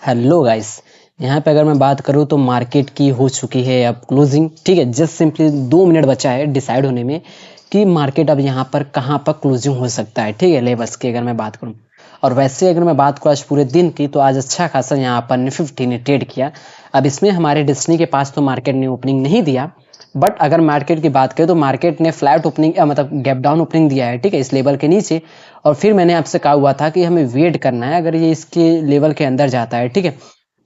Hello guys. यहाँ पे अगर मैं बात करूँ तो मार्केट की हो चुकी है अब क्लोजिंग। ठीक है, जस्ट सिंपली 2 मिनट बचा है डिसाइड होने में कि मार्केट अब यहाँ पर कहाँ पर क्लोजिंग हो सकता है। ठीक है, लेवल्स की अगर मैं बात करूँ, और वैसे अगर मैं बात करूँ आज पूरे दिन की, तो आज अच्छा खासा यहाँ पर निफ्टी ने ट्रेड किया। अब इसमें हमारे डिस्नी के पास तो मार्केट ने ओपनिंग नहीं दिया, बट अगर मार्केट की बात करें तो मार्केट ने फ्लैट ओपनिंग मतलब गैप डाउन ओपनिंग दिया है। ठीक है, इस लेवल के नीचे। और फिर मैंने आपसे कहा हुआ था कि हमें वेट करना है अगर ये इसके लेवल के अंदर जाता है। ठीक है,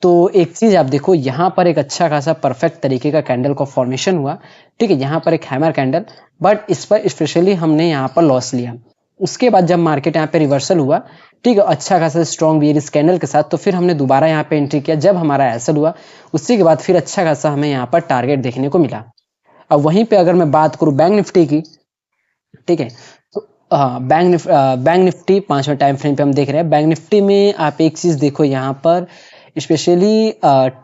तो एक चीज आप देखो, यहाँ पर एक अच्छा खासा परफेक्ट तरीके का कैंडल का फॉर्मेशन हुआ। ठीक है, यहाँ पर एक हैमर कैंडल, बट इस पर स्पेशली हमने यहाँ पर लॉस लिया। उसके बाद जब मार्केट यहाँ पे रिवर्सल हुआ, ठीक है, अच्छा खासा स्ट्रॉन्ग बेयरिश कैंडल के साथ, तो फिर हमने दोबारा यहाँ पे एंट्री किया जब हमारा एसल हुआ। उसी के बाद फिर अच्छा खासा हमें यहाँ पर टारगेट देखने को मिला। अब वहीं पे अगर मैं बात करूँ बैंक निफ्टी की, ठीक है, तो हाँ, बैंक निफ्टी 5वें टाइम फ्रेम पे हम देख रहे हैं। बैंक निफ्टी में आप एक चीज देखो यहाँ पर स्पेशली,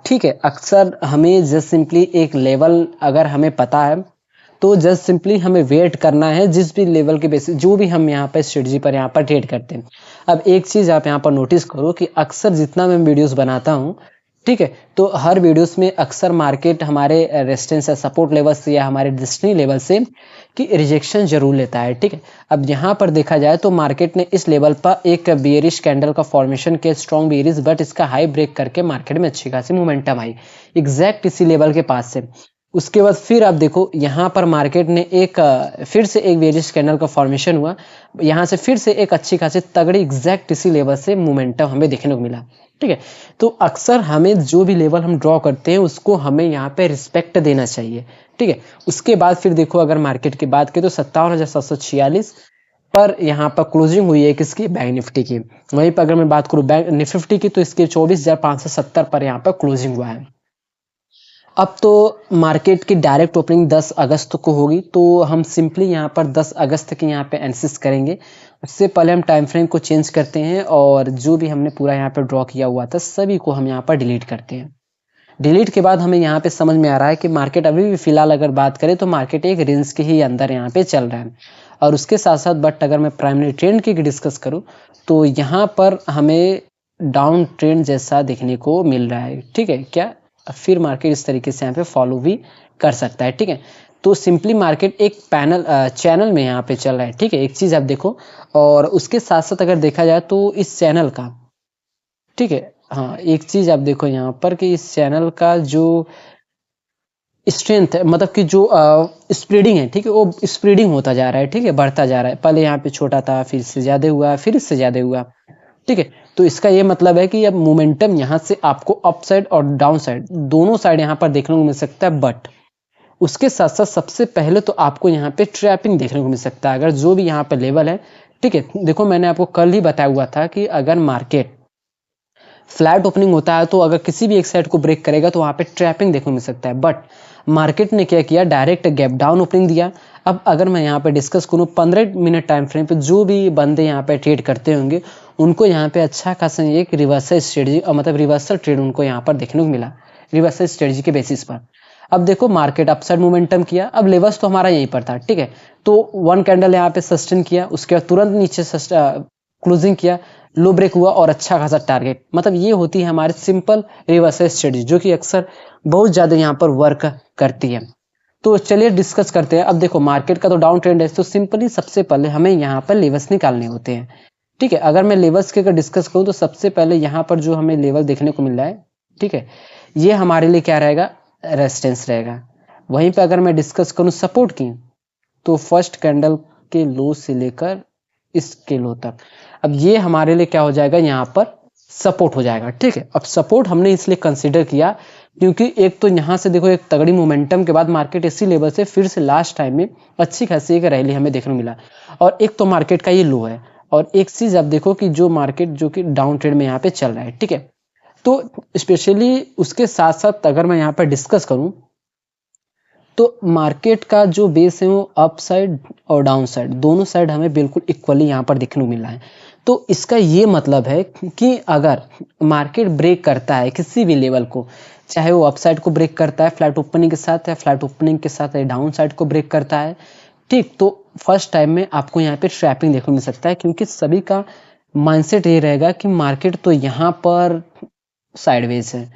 ठीक है, अक्सर हमें जस्ट सिंपली एक लेवल अगर हमें पता है तो जस्ट सिंपली हमें वेट करना है जिस भी लेवल के बेसिस जो भी हम यहाँ पर स्ट्रेटजी पर यहाँ पर ट्रेड करते हैं। अब एक चीज आप यहाँ पर नोटिस करो कि अक्सर जितना मैं वीडियोस बनाता हूँ, ठीक है, तो हर वीडियोस में अक्सर मार्केट हमारे रेजिस्टेंस या सपोर्ट लेवल से या हमारे डिस्टनी लेवल से कि रिजेक्शन जरूर लेता है। ठीक है, अब यहाँ पर देखा जाए तो मार्केट ने इस लेवल पर एक बियरिश कैंडल का फॉर्मेशन किया, स्ट्रॉन्ग बियरिश, बट इसका हाई ब्रेक करके मार्केट में अच्छी खासी मोमेंटम आई एग्जैक्ट इसी लेवल के पास से। उसके बाद फिर आप देखो यहाँ पर मार्केट ने एक फिर से एक बेरिश कैंडल का फॉर्मेशन हुआ। यहाँ से फिर से एक अच्छी खासी तगड़ी एग्जैक्ट इसी लेवल से मोमेंटम हमें देखने को मिला। ठीक है, तो अक्सर हमें जो भी लेवल हम ड्रॉ करते हैं उसको हमें यहाँ पे रिस्पेक्ट देना चाहिए। ठीक है, उसके बाद फिर देखो अगर मार्केट की बात करें तो 57,746 पर यहाँ पर क्लोजिंग हुई है किसकी, बैंक निफ्टी की। वहीं पर अगर मैं बात करूँ बैंक निफ्टी की तो इसके 24,570 पर यहाँ पर क्लोजिंग हुआ है। अब तो मार्केट की डायरेक्ट ओपनिंग 10 अगस्त को होगी, तो हम सिंपली यहाँ पर 10 अगस्त की यहाँ पे एनालिसिस करेंगे। उससे पहले हम टाइम फ्रेम को चेंज करते हैं और जो भी हमने पूरा यहाँ पे ड्रॉ किया हुआ था सभी को हम यहाँ पर डिलीट करते हैं। डिलीट के बाद हमें यहाँ पे समझ में आ रहा है कि मार्केट अभी भी फिलहाल अगर बात करें तो मार्केट एक रेंज के ही अंदर यहाँ पे चल रहा है। और उसके साथ साथ बट अगर मैं प्राइमरी ट्रेंड की डिस्कस करूँ तो यहाँ पर हमें डाउन ट्रेंड जैसा देखने को मिल रहा है। ठीक है, क्या फिर मार्केट इस तरीके से यहाँ पे फॉलो भी कर सकता है। ठीक है, तो सिंपली मार्केट एक चैनल में यहाँ पे चल रहा है। ठीक है, एक चीज आप देखो, और उसके साथ साथ अगर देखा जाए तो इस चैनल का, ठीक है, हाँ, एक चीज आप देखो यहाँ पर कि इस चैनल का जो स्ट्रेंथ है, मतलब कि जो स्प्रेडिंग है, ठीक है, वो स्प्रेडिंग होता जा रहा है। ठीक है, बढ़ता जा रहा है। पहले यहाँ पे छोटा था, फिर इससे ज्यादा हुआ, फिर इससे ज्यादा हुआ। ठीक है, तो इसका ये मतलब है कि अब मोमेंटम यहाँ से आपको अप साइड और डाउन साइड दोनों साइड यहाँ पर देखने को मिल सकता है। बट उसके साथ साथ सबसे पहले तो आपको यहाँ पे ट्रैपिंग देखने को मिल सकता है अगर जो भी यहाँ पे लेवल है। ठीक है, देखो मैंने आपको कल ही बताया हुआ था कि अगर मार्केट फ्लैट ओपनिंग होता है तो अगर किसी भी एक साइड को ब्रेक करेगा तो वहां पे ट्रैपिंग देखने को मिल सकता है। बट मार्केट ने क्या किया, डायरेक्ट गैप डाउन ओपनिंग दिया। अब अगर मैं यहाँ पे डिस्कस करूँ 15 मिनट टाइम फ्रेम पे, जो भी बंदे यहाँ पे ट्रेड करते होंगे उनको यहाँ पे अच्छा खासा एक रिवर्सल स्ट्रेटजी मतलब रिवर्सल ट्रेड उनको यहाँ पर देखने को मिला, रिवर्सल स्ट्रेटजी के बेसिस पर। अब देखो मार्केट अपसाइड मोमेंटम किया। अब लेवल्स तो हमारा यहीं पर था। ठीक है, तो वन कैंडल यहाँ पे सस्टेन किया, उसके बाद तुरंत नीचे क्लोजिंग किया, लो ब्रेक हुआ और अच्छा खासा टारगेट। मतलब ये होती है हमारी सिंपल रिवर्सल स्ट्रेटजी जो कि अक्सर बहुत ज्यादा यहाँ पर वर्क करती है। तो चलिए डिस्कस करते हैं। अब देखो मार्केट का तो डाउन ट्रेंड है, तो सिंपली सबसे पहले हमें यहाँ पर लेवल्स निकालने होते हैं। ठीक है, अगर मैं लेवल्स के अगर डिस्कस करूँ तो सबसे पहले यहाँ पर जो हमें लेवल देखने को मिल रहा है, ठीक है, ये हमारे लिए क्या रहेगा, रेजिस्टेंस रहेगा। वहीं पे अगर मैं डिस्कस करूँ सपोर्ट की, तो फर्स्ट कैंडल के लो से लेकर इसके लो तक, अब ये हमारे लिए क्या हो जाएगा, यहाँ पर सपोर्ट हो जाएगा। ठीक है, अब सपोर्ट हमने इसलिए कंसीडर किया क्योंकि एक तो यहाँ से देखो एक तगड़ी मोमेंटम के बाद मार्केट इसी लेवल से फिर से लास्ट टाइम में अच्छी खासी एक रैली हमें देखने को मिला, और एक तो मार्केट का ये लो है, और एक चीज आप देखो कि जो मार्केट जो कि डाउन ट्रेंड में यहाँ पे चल रहा है। ठीक है, तो स्पेशली उसके साथ साथ अगर मैं यहाँ पर डिस्कस करूं तो मार्केट का जो बेस है वो अप साइड और डाउन साइड दोनों साइड हमें बिल्कुल इक्वली यहाँ पर देखने को मिल रहा है। तो इसका ये मतलब है कि अगर मार्केट ब्रेक करता है किसी भी लेवल को, चाहे वो अप साइड को ब्रेक करता है फ्लैट ओपनिंग के साथ, या फ्लैट ओपनिंग के साथ डाउन साइड को ब्रेक करता है, ठीक, तो फर्स्ट टाइम में आपको यहाँ पे ट्रैपिंग देखने को मिल सकता है, क्योंकि सभी का माइंडसेट ये रहेगा कि मार्केट तो यहाँ पर साइडवेज है।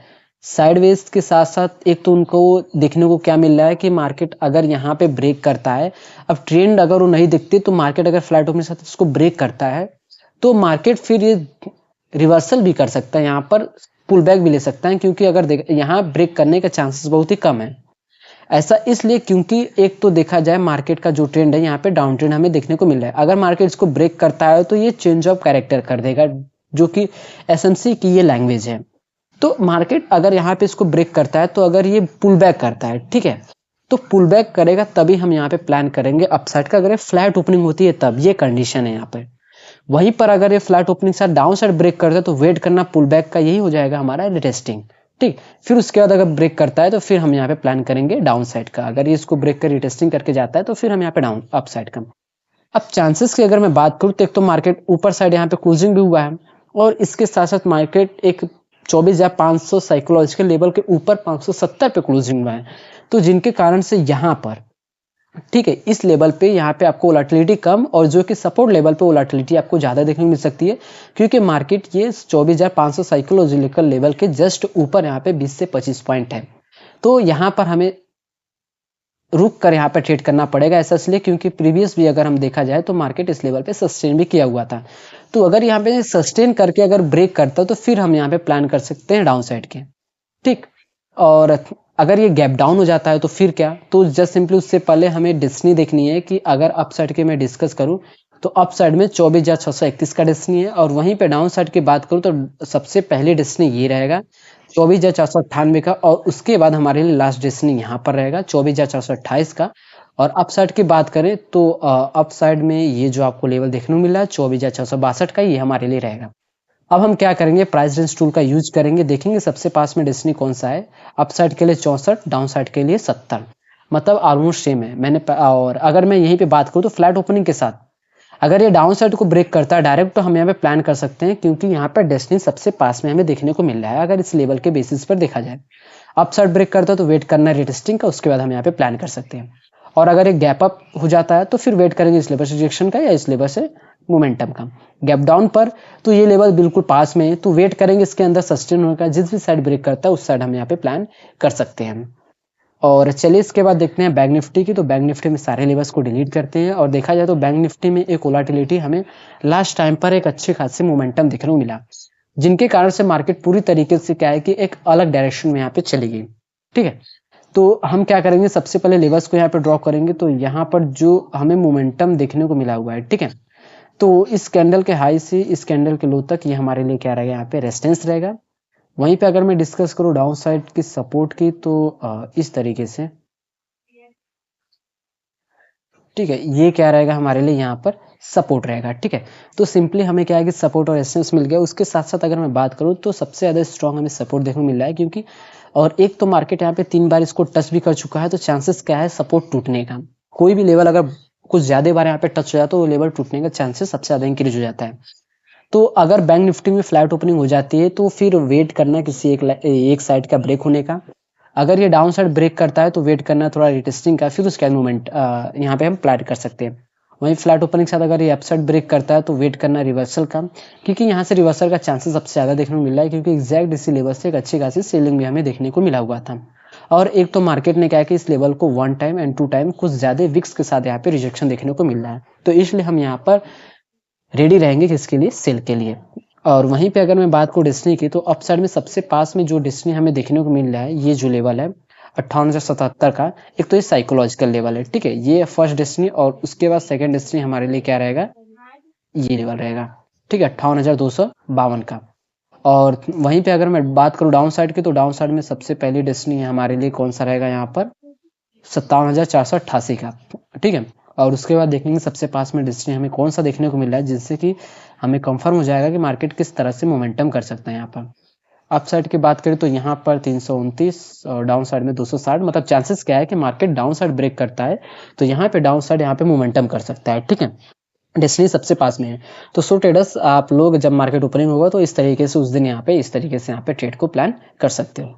साइडवेज के साथ साथ एक तो उनको देखने को क्या मिल रहा है कि मार्केट अगर यहाँ पे ब्रेक करता है, अब ट्रेंड अगर वो नहीं दिखती तो मार्केट अगर फ्लैट ओपनिंग के साथ उसको ब्रेक करता है तो मार्केट फिर ये रिवर्सल भी कर सकता है, यहाँ पर पुल बैक भी ले सकता है, क्योंकि अगर यहाँ ब्रेक करने का चांसेस बहुत ही कम है। ऐसा इसलिए क्योंकि एक तो देखा जाए मार्केट का जो ट्रेंड है यहाँ पे डाउन ट्रेंड हमें देखने को मिल रहा है। अगर मार्केट इसको ब्रेक करता है तो ये चेंज ऑफ कैरेक्टर कर देगा, जो कि एसएमसी की ये लैंग्वेज है। तो मार्केट अगर यहाँ पे इसको ब्रेक करता है तो अगर ये पुल बैक करता है, ठीक है, तो पुल बैक करेगा तभी हम यहाँ पे प्लान करेंगे अपसाइड का। अगर ये फ्लैट ओपनिंग होती है तब, ये कंडीशन है यहाँ पे। वहीं पर अगर ये फ्लैट ओपनिंग के साथ डाउन साइड ब्रेक करता है तो वेट करना पुल बैक का, यही हो जाएगा हमारा रिटेस्टिंग। ठीक, फिर उसके बाद अगर ब्रेक करता है तो फिर हम यहाँ पे प्लान करेंगे डाउन साइड का। अगर ये इसको ब्रेक कर रिटेस्टिंग करके जाता है तो फिर हम यहाँ पे डाउन अप साइड का। अब चांसेस की अगर मैं बात करूँ तो एक तो मार्केट ऊपर साइड यहाँ पे क्लोजिंग भी हुआ है, और इसके साथ साथ मार्केट एक 24,500 साइकोलॉजिकल लेवल के ऊपर 570 पे क्लोजिंग हुआ है, तो जिनके कारण से यहाँ पर, ठीक है, इस लेवल पे यहाँ पे आपको वोलेटिलिटी कम और जो कि सपोर्ट लेवल पे वोलेटिलिटी आपको ज़्यादा देखने को मिल सकती है, क्योंकि मार्केट ये 24,500 साइकोलॉजिकल लेवल के जस्ट ऊपर यहाँ पे 20 से 25 पॉइंट है। तो यहाँ पर हमें रुक कर यहाँ पर ट्रेड करना पड़ेगा। ऐसा इसलिए क्योंकि प्रीवियस भी अगर हम देखा जाए तो मार्केट इस लेवल पे सस्टेन भी किया हुआ था। तो अगर यहाँ पे सस्टेन करके अगर ब्रेक करता तो फिर हम यहाँ पे प्लान कर सकते हैं डाउन साइड के। ठीक, और अगर ये गैप डाउन हो जाता है तो फिर क्या, तो जस्ट सिंपली उससे पहले हमें डिस्नी देखनी है कि अगर अप साइड के मैं डिस्कस करूं तो अप साइड में 24,631 का डिस्नी है, और वहीं पे डाउन साइड की बात करूं तो सबसे पहले डिस्नी ये रहेगा 24,498 का, और उसके बाद हमारे लिए लास्ट डिस्नी यहाँ पर रहेगा 24,428 का। और अप साइड की बात करें तो अप साइड में ये जो आपको लेवल देखने को मिल रहा है 24,662 का, ये हमारे लिए रहेगा। अब हम क्या करेंगे, प्राइस रेंज टूल का यूज करेंगे, देखेंगे सबसे पास में डिस्नी कौन सा है। अप साइड के लिए 64, डाउन साइड के लिए 70, मतलब ऑलमोस्ट सेम है। मैंने और अगर मैं यहीं पे बात करूँ तो फ्लैट ओपनिंग के साथ अगर ये डाउन साइड को ब्रेक करता है डायरेक्ट तो हम यहाँ पे प्लान कर सकते हैं, क्योंकि यहाँ पर डेस्टिनी सबसे पास में हमें देखने को मिल रहा है अगर इस लेवल के बेसिस पर देखा जाए। अप साइड ब्रेक करता है तो वेट करना है रिटेस्टिंग का, उसके बाद हम यहाँ पे प्लान कर सकते हैं। और अगर एक गैप अप हो जाता है तो फिर वेट करेंगे इस लेवल से रिजेक्शन का या इस लेवल से मोमेंटम का। गैप डाउन पर तो ये लेवल बिल्कुल पास में है, तो वेट करेंगे इसके अंदर सस्टेन होने का, जिस भी साइड ब्रेक करता है उस साइड हम यहाँ पे प्लान कर सकते हैं। और चलिए इसके बाद देखते हैं बैंक निफ्टी की। तो बैंक निफ्टी में सारे लेवल्स को डिलीट करते हैं, और देखा जाए तो बैंक निफ्टी में एक वोलेटिलिटी हमें लास्ट टाइम पर एक अच्छे खासे मोमेंटम देखने को मिला, जिनके कारण से मार्केट पूरी तरीके से क्या है कि एक अलग डायरेक्शन में यहाँ पे चली गई। ठीक है, तो हम क्या करेंगे, सबसे पहले लेवल्स को यहाँ पे ड्रॉ करेंगे। तो यहाँ पर जो हमें मोमेंटम देखने को मिला हुआ है, ठीक है, तो इस कैंडल के हाई से इस कैंडल के लो तक ये हमारे लिए क्या रहेगा, यहाँ पे रेजिस्टेंस रहेगा। वहीं पे अगर मैं डिस्कस करूँ डाउन साइड की सपोर्ट की तो इस तरीके से, ठीक है, ये क्या रहेगा हमारे लिए यहाँ पर सपोर्ट रहेगा। ठीक है, तो सिंपली हमें क्या है कि सपोर्ट और रेजिस्टेंस मिल गया। उसके साथ साथ अगर मैं बात करूँ तो सबसे ज़्यादा स्ट्रॉन्ग हमें सपोर्ट देखने को मिल रहा है, क्योंकि और एक तो मार्केट यहाँ पे 3 बार इसको टच भी कर चुका है, तो चांसेस क्या है सपोर्ट टूटने का। कोई भी लेवल अगर कुछ ज़्यादा बार यहाँ पे टच हो जाए तो वो लेवल टूटने का चांसेस सबसे ज़्यादा इंक्रीज हो जाता है। तो अगर बैंक निफ्टी में फ्लैट ओपनिंग हो जाती है तो फिर वेट करना किसी एक साइड का ब्रेक होने का। अगर ये डाउन साइड ब्रेक करता है तो वेट करना थोड़ा रिटेस्टिंग का, फिर उसके बाद मूवमेंट यहाँ पे हम प्लान कर सकते हैं। वहीं फ्लैट ओपनिंग के साथ अगर ये अपसाइड ब्रेक करता है तो वेट करना रिवर्सल का, क्योंकि यहाँ से रिवर्सल का चांसेस सबसे ज़्यादा देखने को मिल रहा है, क्योंकि एग्जैक्ट इसी लेवल से एक अच्छी खासी सेलिंग भी हमें देखने को मिला हुआ था। और एक तो मार्केट ने क्या है कि इस लेवल को 1 टाइम एंड 2 टाइम कुछ ज़्यादा विक्स के साथ यहाँ पे रिजेक्शन देखने को मिल रहा है, तो इसलिए हम यहाँ पर रेडी रहेंगे किसके लिए, सेल के लिए। और वहीं पे अगर मैं बात करूँ डिस्नी की, तो अप साइड में सबसे पास में जो डिस्नी हमें देखने को मिल रहा है, ये जो लेवल है 58,077 का, एक तो ये साइकोलॉजिकल लेवल है। ठीक है, ये फर्स्ट डिस्नी, और उसके बाद सेकंड डिस्नी हमारे लिए क्या रहेगा, ये लेवल रहेगा। ठीक है, 58,252 का। और वहीं पे अगर मैं बात करूँ डाउन साइड की, तो डाउन साइड में सबसे पहली डिस्नी हमारे लिए कौन सा रहेगा, यहाँ पर 57,488 का। ठीक है, और उसके बाद देखेंगे सबसे पास में डिस्नी हमें कौन सा देखने को मिल रहा है, जिससे कि हमें कंफर्म हो जाएगा कि मार्केट किस तरह से मोमेंटम कर सकता है। यहाँ पर अप साइड की बात करें तो यहाँ पर 329 और डाउन साइड में 260, मतलब चांसेस क्या है कि मार्केट डाउन साइड ब्रेक करता है तो यहाँ पे डाउन साइड यहाँ पे मोमेंटम कर सकता है। ठीक है, डेस्टिनी सबसे पास में है। तो सो ट्रेडर्स, आप लोग जब मार्केट ओपनिंग होगा तो इस तरीके से उस दिन यहाँ पे इस तरीके से यहाँ पे ट्रेड को प्लान कर सकते हो।